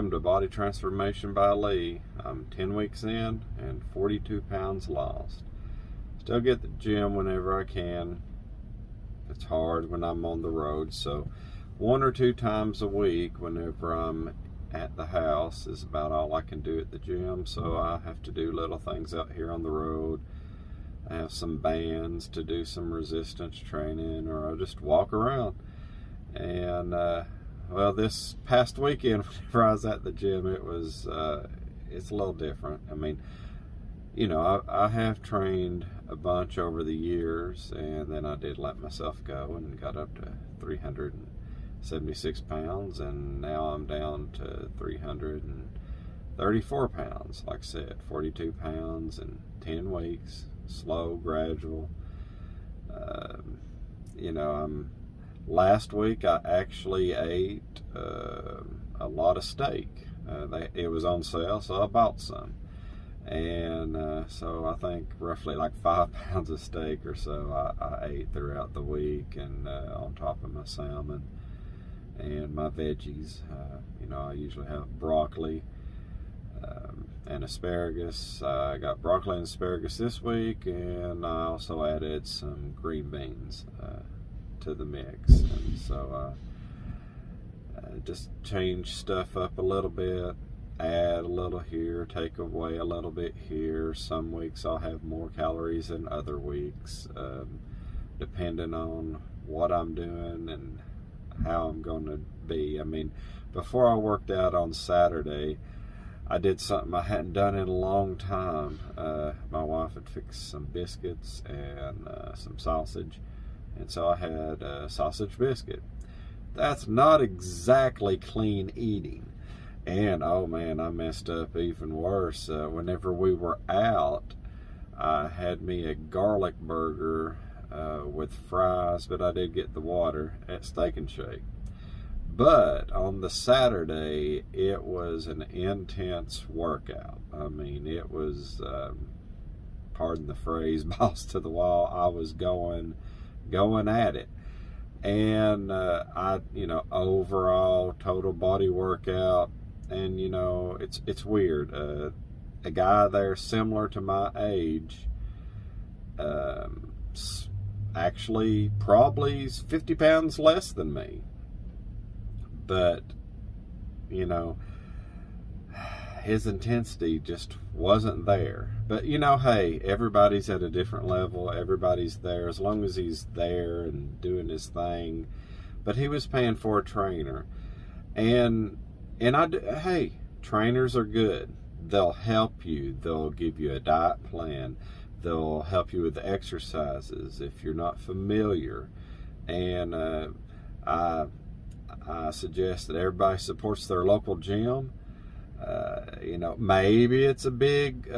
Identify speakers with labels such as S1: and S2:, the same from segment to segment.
S1: welcome to Body Transformation by Lee. I'm 10 weeks in and 42 pounds lost. Still get the gym whenever I can. It's hard when I'm on the road, so 1 or 2 times a week whenever I'm at the house is about all I can do at the gym, so I have to do little things out here on the road. I have some bands to do some resistance training, or I'll just walk around. And well, this past weekend whenever I was at the gym, it's a little different. I mean, you know, I have trained a bunch over the years, and then I did let myself go and got up to 376 pounds, and now I'm down to 334 pounds. Like I said, 42 pounds in 10 weeks, slow, gradual. You know, last week I actually ate a lot of steak. It was on sale, so I bought some. And so I think roughly like 5 pounds of steak or so I ate throughout the week, and on top of my salmon and my veggies. You know, I usually have broccoli and asparagus. I got broccoli and asparagus this week, and I also added some green beans to the mix. And so just change stuff up a little bit. Add a little here, take away a little bit here. Some weeks I'll have more calories than other weeks, depending on what I'm doing and how I'm going to be. I mean, before I worked out on Saturday, I did something I hadn't done in a long time. My wife had fixed some biscuits and some sausage, and so I had a sausage biscuit. That's not exactly clean eating. And oh man, I messed up even worse. Whenever we were out, I had me a garlic burger with fries, but I did get the water at Steak and Shake. But on the Saturday, it was an intense workout. I mean, it was, pardon the phrase, balls to the wall. I was going at it. And overall total body workout. And you know, it's weird. A guy there similar to my age, actually probably 50 pounds less than me. But you know, his intensity just wasn't there. But you know, hey, everybody's at a different level. Everybody's there as long as he's there and doing his thing. But he was paying for a trainer, and hey, trainers are good. They'll help you. They'll give you a diet plan. They'll help you with the exercises if you're not familiar. And I suggest that everybody supports their local gym. You know, maybe it's a big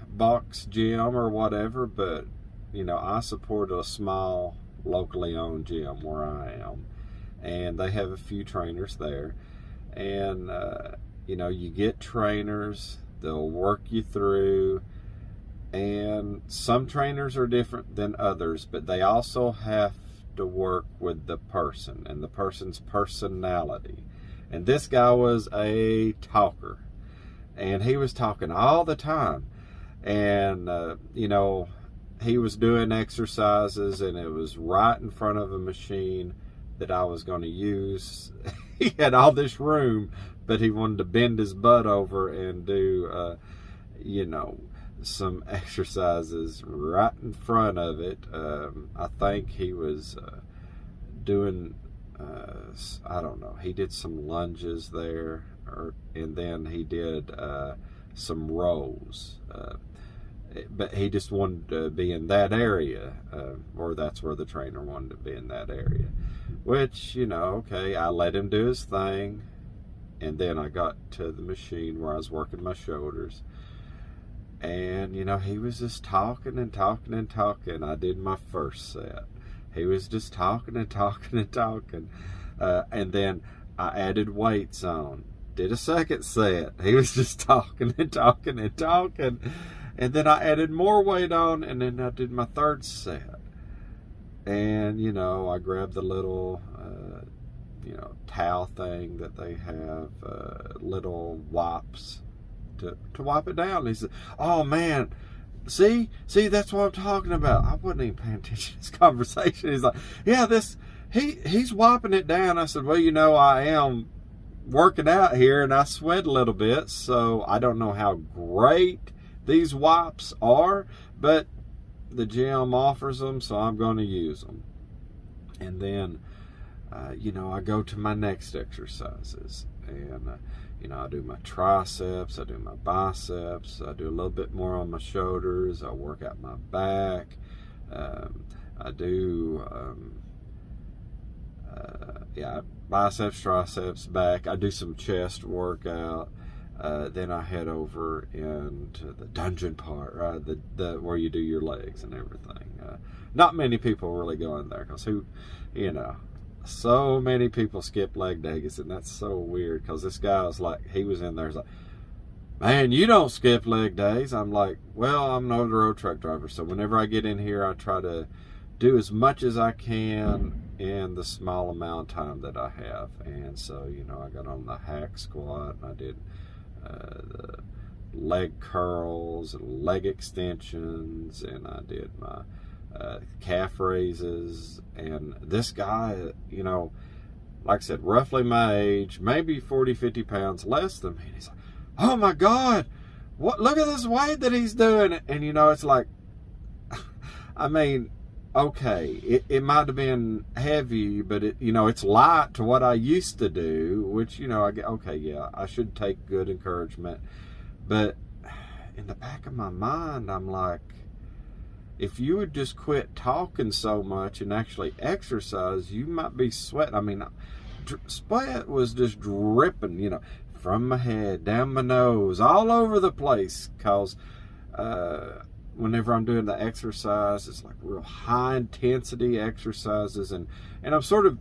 S1: box gym or whatever, but you know, I support a small locally owned gym where I am, and they have a few trainers there. And you know, you get trainers, they'll work you through, and some trainers are different than others, but they also have to work with the person and the person's personality. And this guy was a talker, and he was talking all the time. And you know, he was doing exercises, and it was right in front of a machine that I was going to use. He had all this room, but he wanted to bend his butt over and do, you know, some exercises right in front of it. I think he was doing, I don't know, he did some lunges there, and then he did some rows. But he just wanted to be in that area, or that's where the trainer wanted to be, in that area. Which, you know, okay, I let him do his thing, and then I got to the machine where I was working my shoulders. And, you know, he was just talking and talking and talking. I did my first set. He was just talking and talking and talking. And then I added weights on. Did a second set. He was just talking and talking and talking. And then I added more weight on, and then I did my third set. And, you know, I grabbed the little towel thing that they have, little wipes to wipe it down. And he said, "Oh man, see, that's what I'm talking about." I wasn't even paying attention to this conversation. He's like, "Yeah, he's wiping it down." I said, "Well, I am working out here and I sweat a little bit, so I don't know how great these wipes are, but the gym offers them, so I'm going to use them." And then, I go to my next exercises, and, I do my triceps, I do my biceps, I do a little bit more on my shoulders, I work out my back, I do, biceps, triceps, back. I do some chest workout. Then I head over into the dungeon part, right? The where you do your legs and everything. Not many people really go in there because so many people skip leg days, and that's so weird because this guy was like, he was in there, he's like, "Man, you don't skip leg days." I'm like, "Well, I'm an over-the-road truck driver, so whenever I get in here, I try to do as much as I can in the small amount of time that I have." And so, I got on the hack squat, and I did the leg curls and leg extensions, and I did my calf raises. And this guy, like I said, roughly my age, maybe 40, 50 pounds less than me. And he's like, "Oh my God, look at this weight that he's doing." And, it's like, I mean, okay, it might have been heavy, but it's light to what I used to do, which, I should take good encouragement. But in the back of my mind, I'm like, if you would just quit talking so much and actually exercise, you might be sweating. I mean, sweat was just dripping, from my head, down my nose, all over the place, because whenever I'm doing the exercise, it's like real high intensity exercises, and I'm sort of,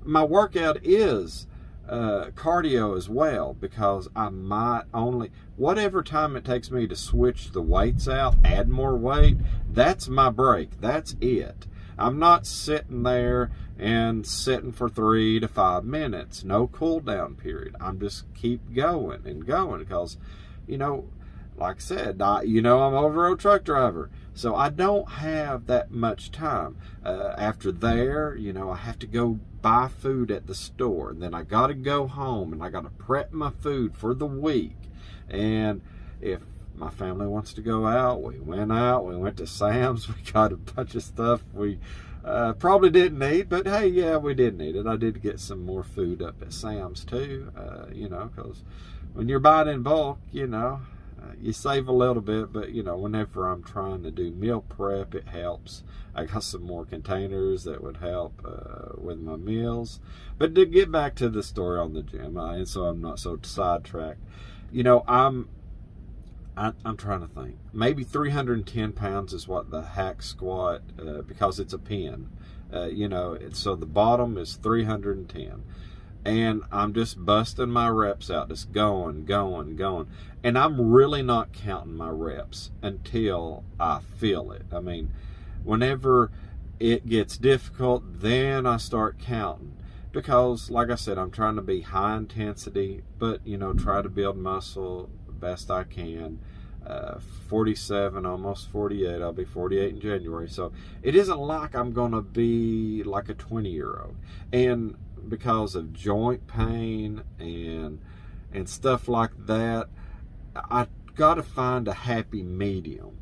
S1: my workout is cardio as well, because I might only, whatever time it takes me to switch the weights out, add more weight, that's my break. That's it. I'm not sitting there and sitting for 3 to 5 minutes. No cool down period. I'm just keep going and going, because, like I said, I'm over-road truck driver, so I don't have that much time. After there, I have to go buy food at the store, and then I got to go home, and I got to prep my food for the week. And if my family wants to go out, we went to Sam's, we got a bunch of stuff we probably didn't need, but hey, yeah, we did need it. I did get some more food up at Sam's too, because when you're buying in bulk, you save a little bit, but whenever I'm trying to do meal prep, it helps. I got some more containers that would help with my meals. But to get back to the story on the gym, and so I'm not so sidetracked, I'm trying to think. Maybe 310 pounds is what the hack squat, because it's a pin. So the bottom is 310. And I'm just busting my reps out, just going. And I'm really not counting my reps until I feel it. I mean, whenever it gets difficult, then I start counting. Because, like I said, I'm trying to be high intensity, but, try to build muscle the best I can. 47, almost 48. I'll be 48 in January. So it isn't like I'm going to be like a 20-year-old. And because of joint pain and stuff like that, I got to find a happy medium,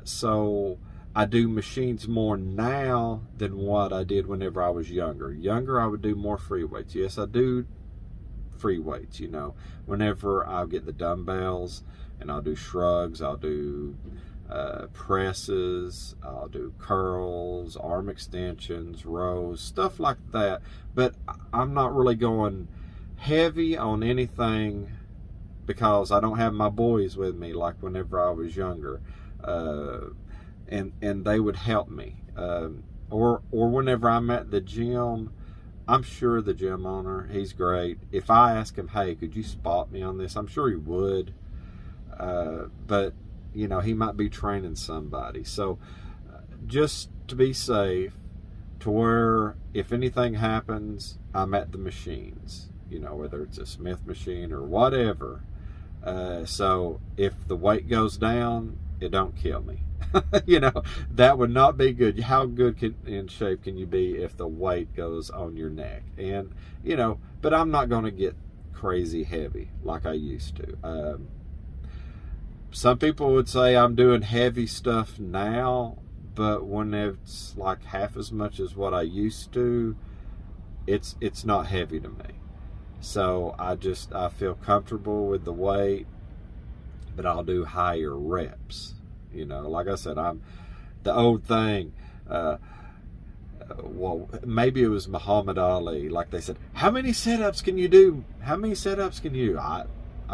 S1: so I do machines more now than what I did whenever I was younger. I would do more free weights. Yes, I do free weights, whenever I'll get the dumbbells, and I'll do shrugs, I'll do presses, I'll do curls, arm extensions, rows, stuff like that. But I'm not really going heavy on anything because I don't have my boys with me like whenever I was younger, and they would help me. Or whenever I'm at the gym, I'm sure the gym owner, he's great. If I ask him, "Hey, could you spot me on this?" I'm sure he would. But he might be training somebody. So just to be safe, to where if anything happens, I'm at the machines, whether it's a Smith machine or whatever. So if the weight goes down, it don't kill me. That would not be good. How good in shape can you be if the weight goes on your neck? And, but I'm not going to get crazy heavy like I used to. Some people would say I'm doing heavy stuff now, but when it's like half as much as what I used to, it's not heavy to me. So I feel comfortable with the weight, but I'll do higher reps. Like I said, I'm the old thing. Well, maybe it was Muhammad Ali. Like they said, how many sit-ups can you do? How many sit-ups can you do? I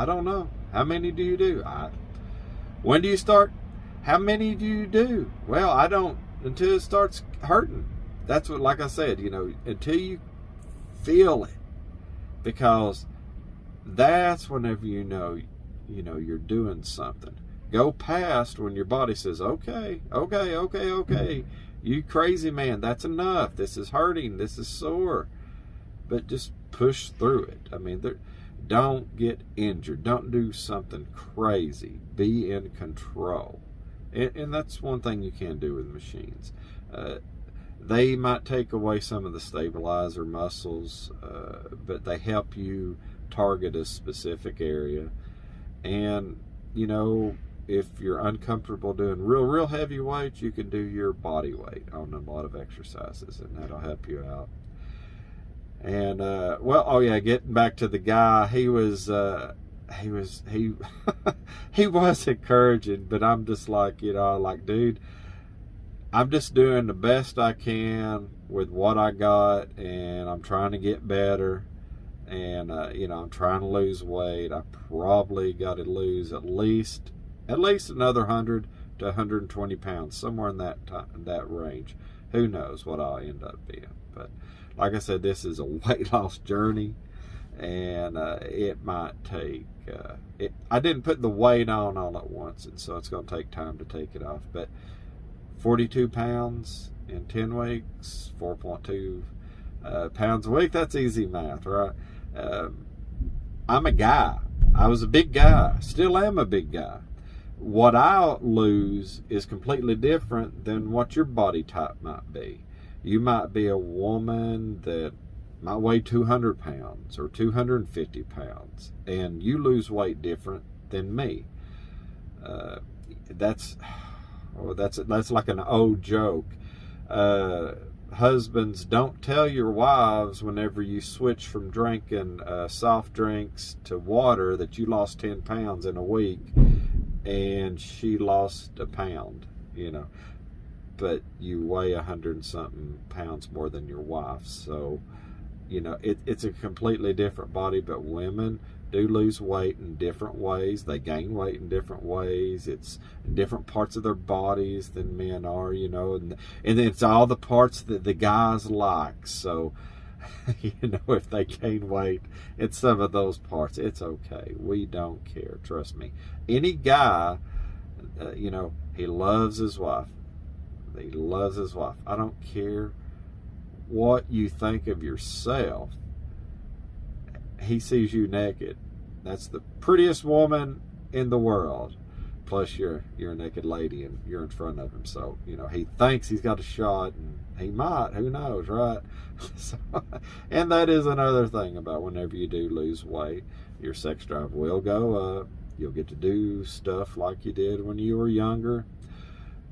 S1: don't know. How many do you do? When do you start? How many do you do? Well, I don't until it starts hurting. That's what, like I said, until you feel it. Because that's whenever you're doing something. Go past when your body says, okay, you crazy man, that's enough. This is hurting. This is sore. But just push through it. I mean, don't get injured. Don't do something crazy. Be in control. And that's one thing you can do with machines. They might take away some of the stabilizer muscles, but they help you target a specific area. And, if you're uncomfortable doing real heavy weights, you can do your body weight on a lot of exercises, and that'll help you out. And, getting back to the guy, he was he was encouraging, but I'm just like, dude, I'm just doing the best I can with what I got, and I'm trying to get better, and I'm trying to lose weight. I probably got to lose at least another 100 to 120 pounds, somewhere in that range. Who knows what I'll end up being? But like I said, this is a weight loss journey, and it might take. I didn't put the weight on all at once, and so it's going to take time to take it off. But 42 pounds in 10 weeks, 4.2 pounds a week. That's easy math, right? I'm a guy. I was a big guy. Still am a big guy. What I lose is completely different than what your body type might be. You might be a woman that might weigh 200 pounds or 250 pounds, and you lose weight different than me. That's like an old joke. Husbands, don't tell your wives whenever you switch from drinking soft drinks to water that you lost 10 pounds in a week and she lost a pound, but you weigh 100 and something pounds more than your wife. So, it's a completely different body, but women do lose weight in different ways. They gain weight in different ways. It's in different parts of their bodies than men are, and it's all the parts that the guys like. So, if they gain weight in some of those parts, it's okay. We don't care. Trust me. Any guy, he loves his wife. He loves his wife. I don't care what you think of yourself. He sees you naked. That's the prettiest woman in the world. Plus, you're a naked lady and you're in front of him. So, he thinks he's got a shot, and he might. Who knows, right? So, and that is another thing about whenever you do lose weight, your sex drive will go up. You'll get to do stuff like you did when you were younger.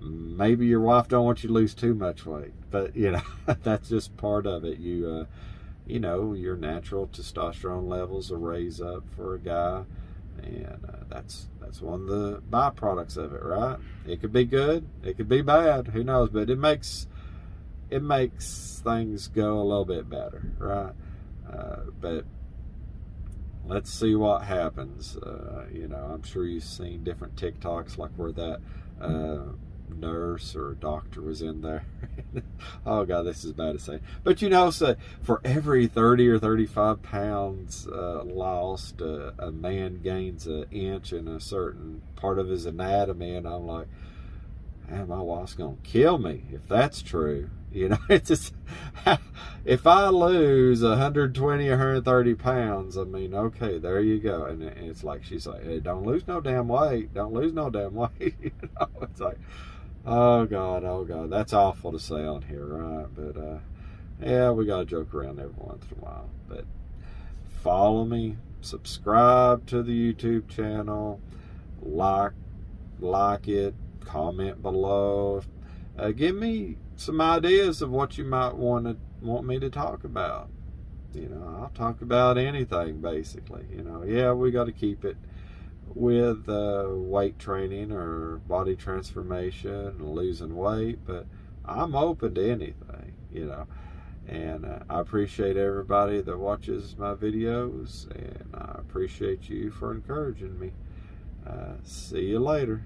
S1: Maybe your wife don't want you to lose too much weight, but that's just part of it. Your natural testosterone levels will raise up for a guy, and that's one of the byproducts of it, right? It could be good, it could be bad, who knows? But it makes things go a little bit better, right? But let's see what happens. I'm sure you've seen different TikToks, like where that nurse or doctor was in there. Oh God, this is bad to say, but so for every 30 or 35 pounds lost, a man gains an inch in a certain part of his anatomy, and I'm like, man, my wife's gonna kill me if that's true. You know, it's just, if I lose 120, 130 pounds, I mean, okay, there you go. And it's like, she's like, hey, don't lose no damn weight. Don't lose no damn weight. You know, it's like, oh God, that's awful to say on here, right? But yeah, we got to joke around every once in a while. But follow me, subscribe to the YouTube channel, like it, comment below. Give me some ideas of what you might want me to talk about. You know, I'll talk about anything basically. You know, yeah, we got to keep it with weight training or body transformation and losing weight, but I'm open to anything. You know, and I appreciate everybody that watches my videos, and I appreciate you for encouraging me. See you later.